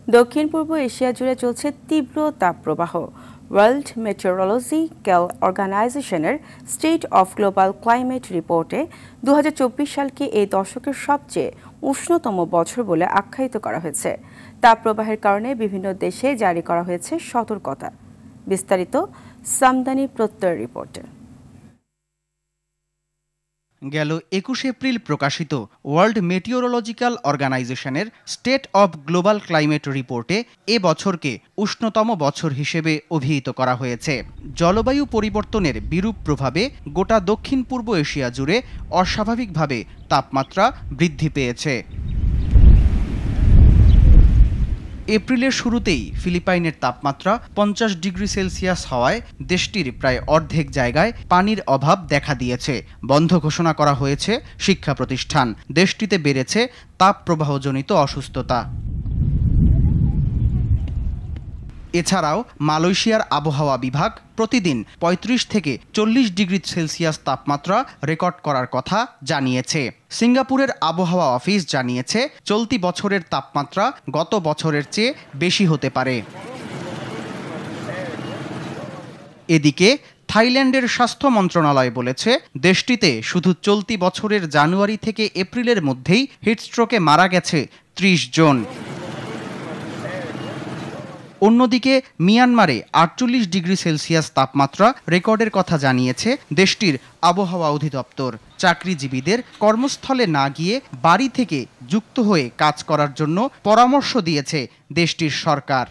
দক্ষিণ পূর্ব এশিয়া জুড়ে চলছে তীব্র তাপপ্রবাহ। ওয়ার্ল্ড মেটেওরোলজিক্যাল অর্গানাইজেশনের স্টেট অফ গ্লোবাল ক্লাইমেট রিপোর্টে 2024 সালকে এই দশকের সবচেয়ে উষ্ণতম বছর বলে আখ্যায়িত করা হয়েছে। তাপপ্রবাহের কারণে বিভিন্ন দেশে জারি করা হয়েছে সতর্কতা। বিস্তারিত সামদানি প্রত্যয় রিপোর্টে। গেল 21 এপ্রিল প্রকাশিত ওয়ার্ল্ড মেটিওরোলজিক্যাল অর্গানাইজেশনের স্টেট অব গ্লোবাল ক্লাইমেট রিপোর্টে এ বছরকে উষ্ণতম বছর হিসেবে অভিহিত করা হয়েছে। জলবায়ু পরিবর্তনের বিরূপ প্রভাবে গোটা দক্ষিণ পূর্ব এশিয়া জুড়ে অস্বাভাবিকভাবে তাপমাত্রা বৃদ্ধি পেয়েছে। এপ্রিলের শুরুতেই ফিলিপাইনের তাপমাত্রা 50 ডিগ্রি সেলসিয়াস হওয়ায় দেশটির প্রায় অর্ধেক জায়গায় পানির অভাব দেখা দিয়েছে। বন্ধ ঘোষণা করা হয়েছে শিক্ষা প্রতিষ্ঠান। দেশটিতে বেড়েছে তাপপ্রবাহজনিত অসুস্থতা। এছাড়াও মালয়েশিয়ার আবহাওয়া বিভাগ প্রতিদিন 35 থেকে 40 ডিগ্রি সেলসিয়াস তাপমাত্রা রেকর্ড করার কথা জানিয়েছে। সিঙ্গাপুরের আবহাওয়া অফিস জানিয়েছে চলতি বছরের তাপমাত্রা গত বছরের চেয়ে বেশি হতে পারে। এদিকে থাইল্যান্ডের স্বাস্থ্য মন্ত্রণালয় বলেছে দেশটিতে শুধু চলতি বছরের জানুয়ারি থেকে এপ্রিলের মধ্যেই হিটস্ট্রোকে মারা গেছে 30 জন। অন্যদিকে মিয়ানমারে 48 ডিগ্রি সেলসিয়াস তাপমাত্রা রেকর্ডের কথা জানিয়েছে দেশটির আবহাওয়া অধিদপ্তর। চাকরিজীবীদের কর্মস্থলে না গিয়ে বাড়ি থেকে যুক্ত হয়ে কাজ করার জন্য পরামর্শ দিয়েছে দেশটির সরকার।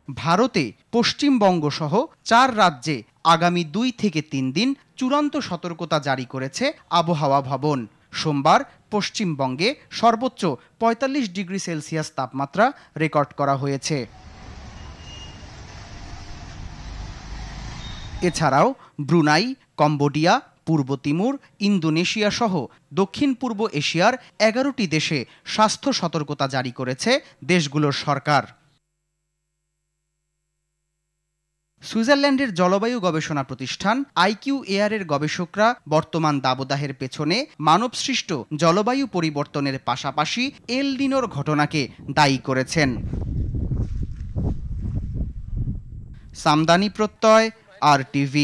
ভারতে পশ্চিমবঙ্গ সহ 4 রাজ্যে আগামী 2 থেকে 3 দিন চূড়ান্ত সতর্কতা জারি করেছে আবহাওয়া ভবন। সোমবার পশ্চিমবঙ্গে সর্বোচ্চ 45 ডিগ্রি সেলসিয়াস তাপমাত্রা রেকর্ড করা হয়েছে। এছাড়াও ব্রুনাই, কম্বোডিয়া, পূর্ব তিমুর, ইন্দোনেশিয়া সহ দক্ষিণ পূর্ব এশিয়ার 11টি দেশে স্বাস্থ্য সতর্কতা জারি করেছে দেশগুলোর সরকার। সুইজারল্যান্ডের জলবায়ু গবেষণা প্রতিষ্ঠান IQAR-এর গবেষকরা বর্তমান দাবদাহের পেছনে মানবসৃষ্ট জলবায়ু পরিবর্তনের পাশাপাশি এল নিনোর ঘটনাকে দায়ী করেছেন। সামদানি প্রত্যয়, RTV।